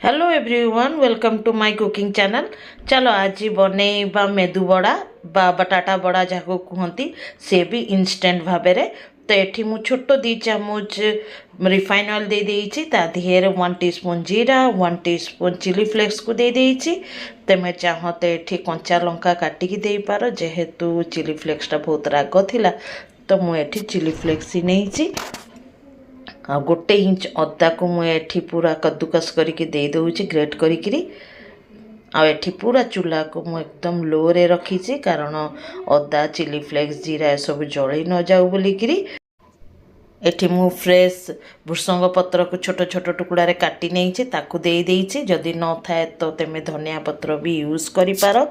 Hello everyone welcome to my cooking channel. चलो आज बनैबा मेदु बड़ा बा बटाटा बड़ा जहाँ कहती से भी इंस्टेंट भाव में। तो ये मु छोट 2 चामच रिफाइन ऑयल दे देइछि ता दिहेर 1 टीस्पून जीरा 1 टीस्पून चिली फ्लेक्स को दे देइछि। तुम चाह तो ये कंचा लंका काटिकी दे पार जेहेतु चिली फ्लेक्सटा बहुत राग थिला तो मुझे चिली फ्लेक्स ही नहीं। आ 1 इंच अदा को मुझे पूरा कद्दूकस करके दे दूँगी ग्रेट करी। आठी पूरा चूल्हा को मु एकदम लो रे रखी कारण अदा चिली फ्लेक्स जीरा ए सब जल न जाऊ बोलिकी। एठी मु फ्रेश भृसंग पत्र को छोट छोट टुकड़ा रे काटी नहीं ताकू दे देइछि। जदि न थाए तो तेमे धनिया पत्र भी यूज करि पारो।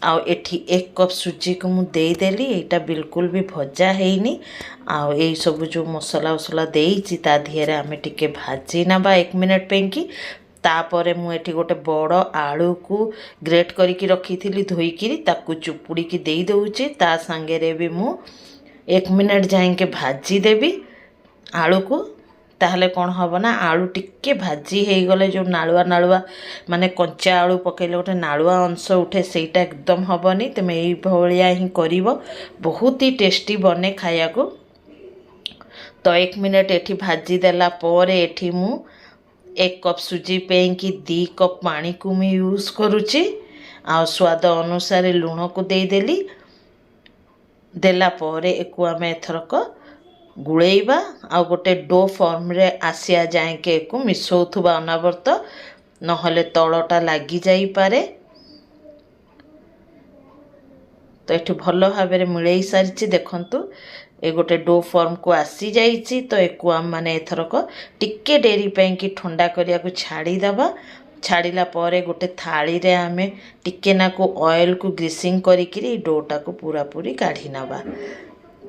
आ एठी 1 कप सुजी को मु दे देली। एटा बिल्कुल भी भजा हेइनी। आ ए सब जो मसला उसला देइछि ता धिएरे आमे टिके भाजी नबा 1 मिनिट पेंकी। तापरे मु एठी गोटे बड़ आलू को ग्रेट करिकी रखी धोईकी ताकू चुपुड़ी की दे दउछि। ता संगे रे भी मु 1 मिनिट जाएके भाजी देबी आलू को। ताहले कौन हम ना आलू टिके भाजी हो गले जो नालुआ नालुआ माने कंचा आलू पकेले गोटे नालुआ अंश उठे सेटा एकदम हेनी। तुम यही ही कर बहुत ही टेस्टी बने खाया को। तो 1 मिनिट एठी भाजी देला परे एठी मु 1 कप सुजी पेंकी 2 कप पानी को मैं यूज करुच्ची। आ स्वाद अनुसार लुण को दे देली। देला परे एको आमे एथरक गुड़ेबा आ गोटे डो फॉर्म रे आसिया जाए के को मिसौथुबा अनावर्त नहले तलटा लगी जाई पारे। तो ये भल भाव में मिलई सारी देखंतु ए गोटे डो फॉर्म को आसी जाइछि। तो एको आम माने एथरक टिके डेरी पे कि ठंडा करिया को छाड़ी दबा। छाड़िला परे गोटे थाली रे आमे टिके ना को ऑयल को ग्रीसिंग करिकिरी डोटा को पूरा पूरी काढ़ी नबा।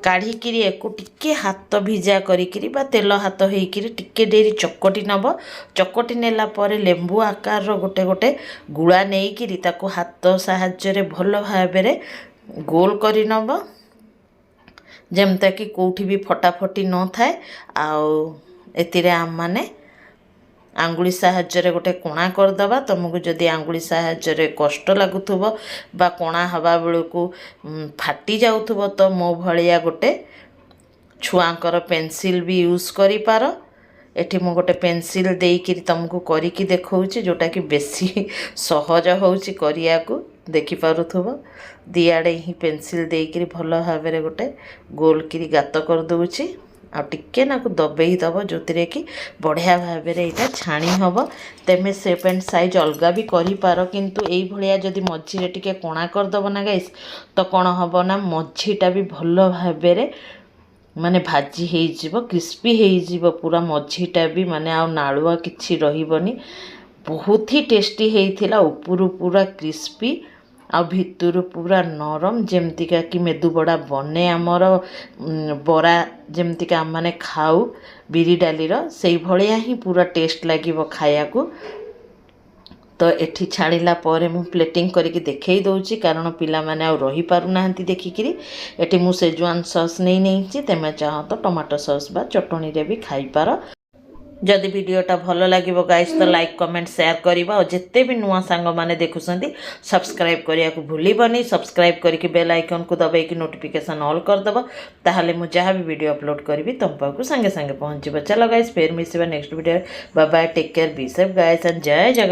काढ़िकी एको टिके हाथ भिजा करिकिरी बा तेल हाथ होइकिरी टिके डेरी चकटी नब। चकटी नेला परे लेंबू आकार गोटे गोटे गुड़ा नेइकिरी ताको हाथ साहाय्य रे भल भाव में गोल करी नब जेमता कि कोठी भी फटाफटी न थाए। आउ एतिरे आम माने आंगुली साहाय्य गोटे कोणा करदबा। तुमको जदि आंगुली साहाय्य कष्ट लगुथुबो बा कोणा हवा बेलू फाटी जाउथुबो तो मो भलिया गोटे छुआंकर पेंसिल भी यूज करि पार। एठी मु गोटे पेंसिल देइकिरी तुमको करिकी देखौछि जोटा कि बेसी सहज होउछि करिया को देखि पारुथुबो। दियाडे ही पेंसिल देइकिरी भल भाव में गोटे गोल किरी गात कर दउछि। आ टिके ना को दबेई दब जो कि बढ़िया भाव में यहाँ छाणी हम। तेमें शेप एंड साइज अलग भी कर किंतु यही भाया जदि मझीरे टिके कोणा करदब ना गाइस तो कौन हम ना मझीटा भी भल भाव में माने भाजी हो क्रिस्पी हो पूरा मझीटा भी माने आ नालुआ किछि रहिबनी। बहुत ही टेस्टी होइथिला उपरू पूरा क्रिस्पी आ भितर पूरा नरम जेमतिका कि मेदु बड़ा बने आमर बरा जेमतिका आम माने खाऊ बिरी डालीर से भलिया ही पूरा टेस्ट लागिबो खाया को। तो एठी छाड़िला परे मु प्लेटिंग करके देखई दउची कारण पिला माने आ रही पारु नाहंती देखिकिरी। एठी मु सेजुआन सॉस नहीं तेमे चाह तो टमाटो सॉस बा चटणी रे भी खाई पार। जदि वीडियोटा भल लगे गाइस तो लाइक कमेंट शेयर करवा और जिते भी नुआ सांग माने देखुसंती सब्सक्राइब करिया को भूलिबनी। सब्सक्राइब करके बेल आइकन को दबाई नोटिफिकेशन ऑल कर दबो ताहले मु जहाँ भी वीडियो अपलोड करी तुम पाखु संगे संगे पहुँच। चलो गाइस फिर मिसिबा next video. Bye bye take care be safe guys and जय जगन्नाथ।